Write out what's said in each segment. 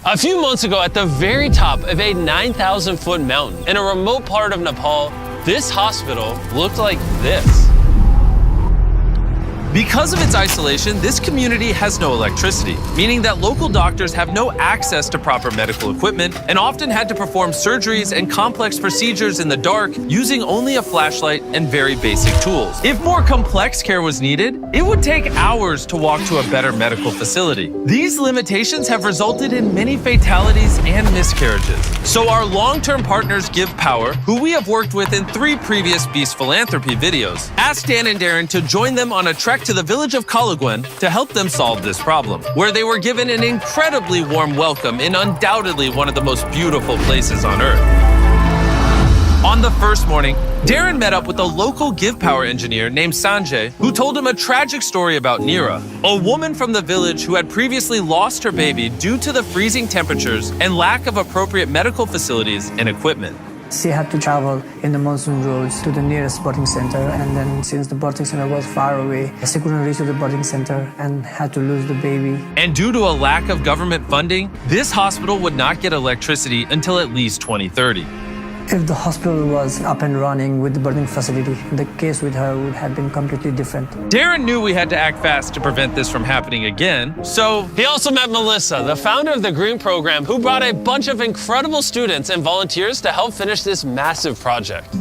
A few months ago, at the very top of a 9,000-foot mountain in a remote part of Nepal, this hospital looked like this. Because of its isolation, this community has no electricity, meaning that local doctors have no access to proper medical equipment and often had to perform surgeries and complex procedures in the dark using only a flashlight and very basic tools. If more complex care was needed, it would take hours to walk to a better medical facility. These limitations have resulted in many fatalities and miscarriages. So our long-term partners Give Power, who we have worked with in 3 previous Beast Philanthropy videos, asked Dan and Darren to join them on a trek to the village of Kalagwen to help them solve this problem, where they were given an incredibly warm welcome in undoubtedly one of the most beautiful places on Earth. On the first morning, Darren met up with a local Give Power engineer named Sanjay, who told him a tragic story about Neera, a woman from the village who had previously lost her baby due to the freezing temperatures and lack of appropriate medical facilities and equipment. She had to travel in the monsoon roads to the nearest birthing center, and then since the birthing center was far away, she couldn't reach the birthing center and had to lose the baby. And due to a lack of government funding, this hospital would not get electricity until at least 2030. If the hospital was up and running with the birthing facility, the case with her would have been completely different. Darren knew we had to act fast to prevent this from happening again, so he also met Melissa, the founder of the Green Program, who brought a bunch of incredible students and volunteers to help finish this massive project.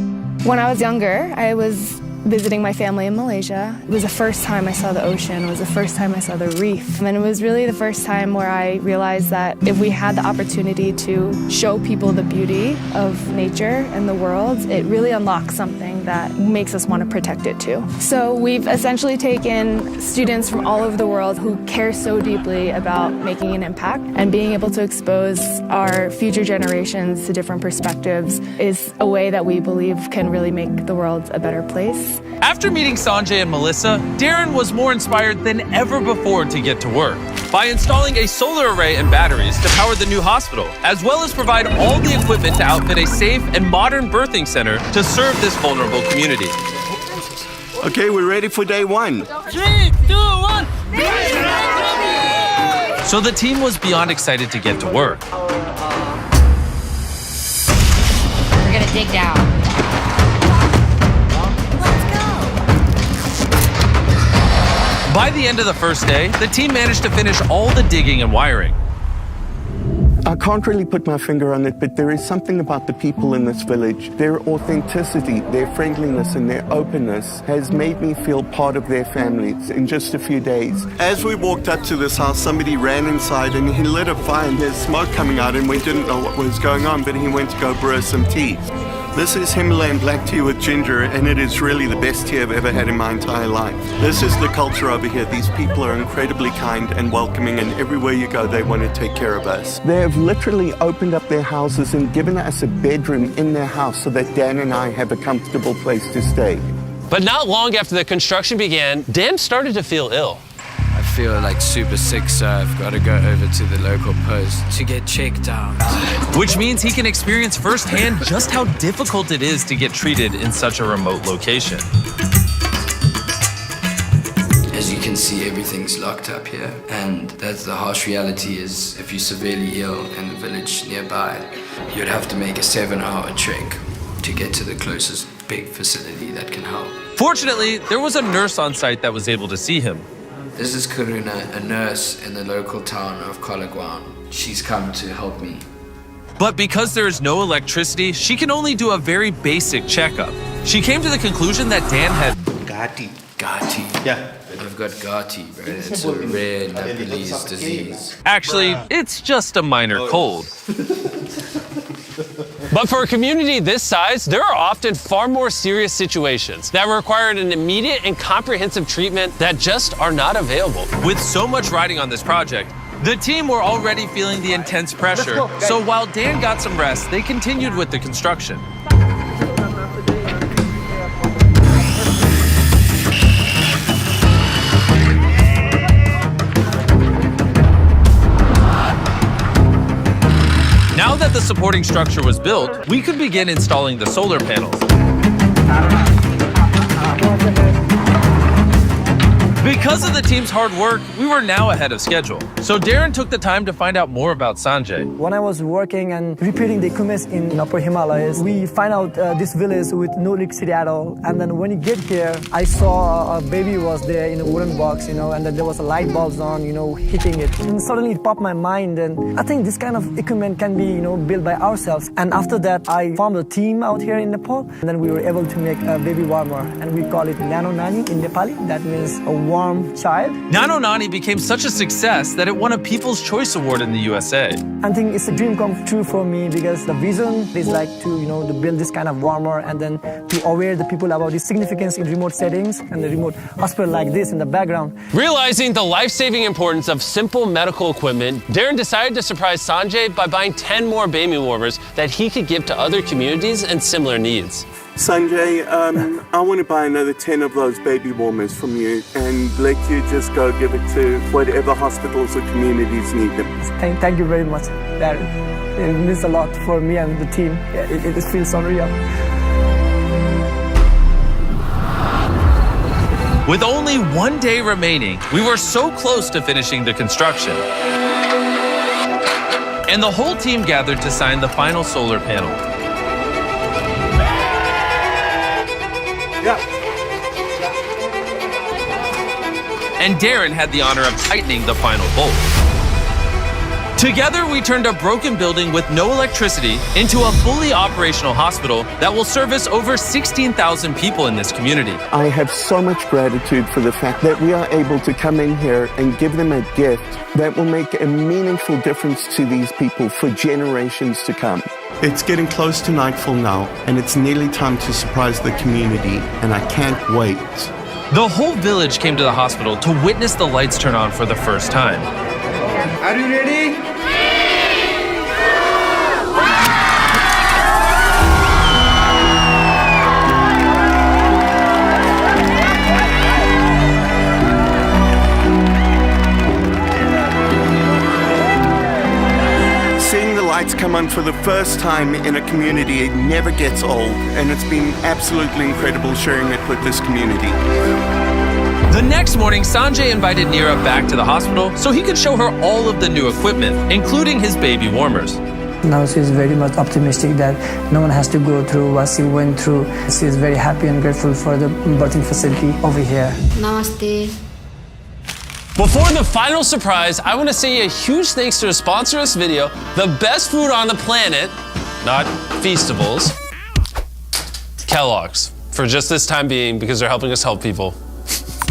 When I was younger, I was visiting my family in Malaysia. It was the first time I saw the ocean. It was the first time I saw the reef. And it was really the first time where I realized that if we had the opportunity to show people the beauty of nature and the world, it really unlocks something that makes us want to protect it too. So we've essentially taken students from all over the world who care so deeply about making an impact, and being able to expose our future generations to different perspectives is a way that we believe can really make the world a better place. After meeting Sanjay and Melissa, Darren was more inspired than ever before to get to work by installing a solar array and batteries to power the new hospital, as well as provide all the equipment to outfit a safe and modern birthing center to serve this vulnerable community. Okay, we're ready for day 1. 3, 2, 1. So the team was beyond excited to get to work. We're gonna dig down. By the end of the first day, the team managed to finish all the digging and wiring. I can't really put my finger on it, but there is something about the people in this village. Their authenticity, their friendliness, and their openness has made me feel part of their families in just a few days. As we walked up to this house, somebody ran inside and he lit a fire and there's smoke coming out, and we didn't know what was going on, but he went to go brew some tea. This is Himalayan black tea with ginger, and it is really the best tea I've ever had in my entire life. This is the culture over here. These people are incredibly kind and welcoming, and everywhere you go, they want to take care of us. They have literally opened up their houses and given us a bedroom in their house so that Dan and I have a comfortable place to stay. But not long after the construction began, Dan started to feel ill. I feel like super sick, so I've got to go over to the local post to get checked out. Which means he can experience firsthand just how difficult it is to get treated in such a remote location. As you can see, everything's locked up here, and that's the harsh reality. Is if you're severely ill in the village nearby, you'd have to make a 7-hour trek to get to the closest big facility that can help. Fortunately, there was a nurse on site that was able to see him. This is Karuna, a nurse in the local town of Kalagwen. She's come to help me. But because there is no electricity, she can only do a very basic checkup. She came to the conclusion that Dan had Gati. Gati. Yeah. I've got Gati, bro. It's a rare Nepalese disease. Actually, it's just a minor cold. But for a community this size, there are often far more serious situations that require an immediate and comprehensive treatment that just are not available. With so much riding on this project, the team were already feeling the intense pressure. So while Dan got some rest, they continued with the construction. Now that the supporting structure was built, we could begin installing the solar panels. Because of the team's hard work, we were now ahead of schedule. So Darren took the time to find out more about Sanjay. When I was working and repairing the equipment in Upper Himalayas, we find out this village with no electricity at all. And then when you get here, I saw a baby was there in a wooden box, and then there was a light bulbs on, hitting it. And suddenly it popped my mind, and I think this kind of equipment can be, built by ourselves. And after that, I formed a team out here in Nepal, and then we were able to make a baby warmer, and we call it Nano Nani in Nepali. That means a warm child. Nano Nani became such a success that it won a People's Choice Award in the USA. I think it's a dream come true for me because the vision is like to, to build this kind of warmer and then to aware the people about the significance in remote settings and the remote hospital like this in the background. Realizing the life-saving importance of simple medical equipment, Darren decided to surprise Sanjay by buying 10 more baby warmers that he could give to other communities and similar needs. Sanjay, I want to buy another 10 of those baby warmers from you and let you just go give it to whatever hospitals or communities need them. Thank you very much, Darren. It means a lot for me and the team. It feels unreal. With only 1 day remaining, we were so close to finishing the construction. And the whole team gathered to sign the final solar panel. And Darren had the honor of tightening the final bolt. Together, we turned a broken building with no electricity into a fully operational hospital that will service over 16,000 people in this community. I have so much gratitude for the fact that we are able to come in here and give them a gift that will make a meaningful difference to these people for generations to come. It's getting close to nightfall now, and it's nearly time to surprise the community, and I can't wait. The whole village came to the hospital to witness the lights turn on for the first time. Are you ready? Seeing the lights come on for the first time in a community, it never gets old, and it's been absolutely incredible sharing it with this community. The next morning, Sanjay invited Neera back to the hospital so he could show her all of the new equipment, including his baby warmers. Now she's very much optimistic that no one has to go through what she went through. She is very happy and grateful for the birthing facility over here. Namaste. Before the final surprise, I want to say a huge thanks to the sponsor of this video, the best food on the planet, not Feastables, Kellogg's, for just this time being because they're helping us help people.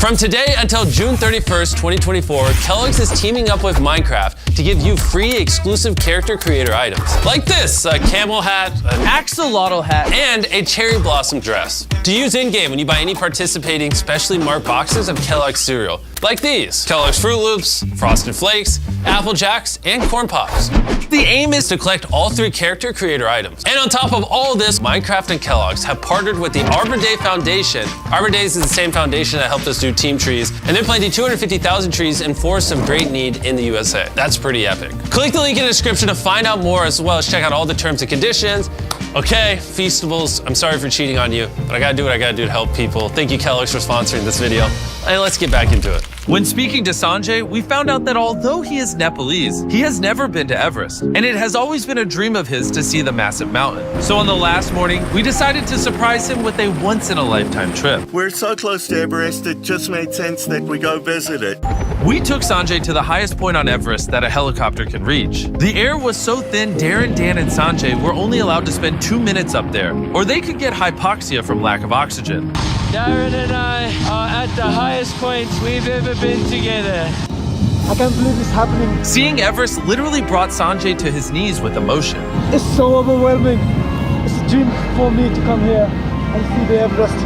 From today until June 31st, 2024, Kellogg's is teaming up with Minecraft to give you free exclusive character creator items. Like this, a camel hat, an axolotl hat, and a cherry blossom dress. To use in-game when you buy any participating specially marked boxes of Kellogg's cereal. Like these, Kellogg's Fruit Loops, Frosted Flakes, Apple Jacks, and Corn Pops. The aim is to collect all 3 character creator items. And on top of all of this, Minecraft and Kellogg's have partnered with the Arbor Day Foundation. Arbor Days is the same foundation that helped us do Team Trees, and they're planting 250,000 trees in forests of great need in the USA. That's pretty epic. Click the link in the description to find out more, as well as check out all the terms and conditions. Okay, Feastables, I'm sorry for cheating on you, but I gotta do what I gotta do to help people. Thank you, Kellogg's, for sponsoring this video. And let's get back into it. When speaking to Sanjay, we found out that although he is Nepalese, he has never been to Everest, and it has always been a dream of his to see the massive mountain. So on the last morning, we decided to surprise him with a once-in-a-lifetime trip. We're so close to Everest, it just made sense that we go visit it. We took Sanjay to the highest point on Everest that a helicopter can reach. The air was so thin, Darren, Dan, and Sanjay were only allowed to spend 2 minutes up there, or they could get hypoxia from lack of oxygen. Darren and I are at the highest points we've ever been together. I can't believe it's happening. Seeing Everest literally brought Sanjay to his knees with emotion. It's so overwhelming. It's a dream for me to come here and see the Everest.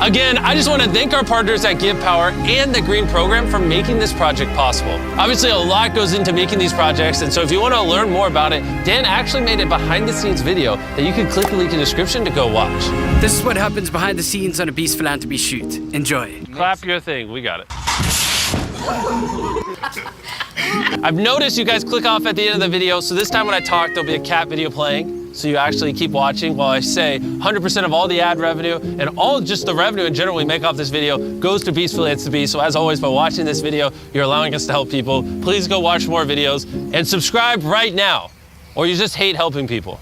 Again, I just want to thank our partners at Give Power and the Green Program for making this project possible. Obviously, a lot goes into making these projects, and so if you want to learn more about it, Dan actually made a behind-the-scenes video that you can click the link in the description to go watch. This is what happens behind the scenes on a Beast Philanthropy shoot. Enjoy. Clap your thing, we got it. I've noticed you guys click off at the end of the video, so this time when I talk, there'll be a cat video playing. So you actually keep watching while I say 100% of all the ad revenue and all just the revenue in general we make off this video goes to Beast Affiliates to Beast. So as always, by watching this video, you're allowing us to help people. Please go watch more videos and subscribe right now, or you just hate helping people.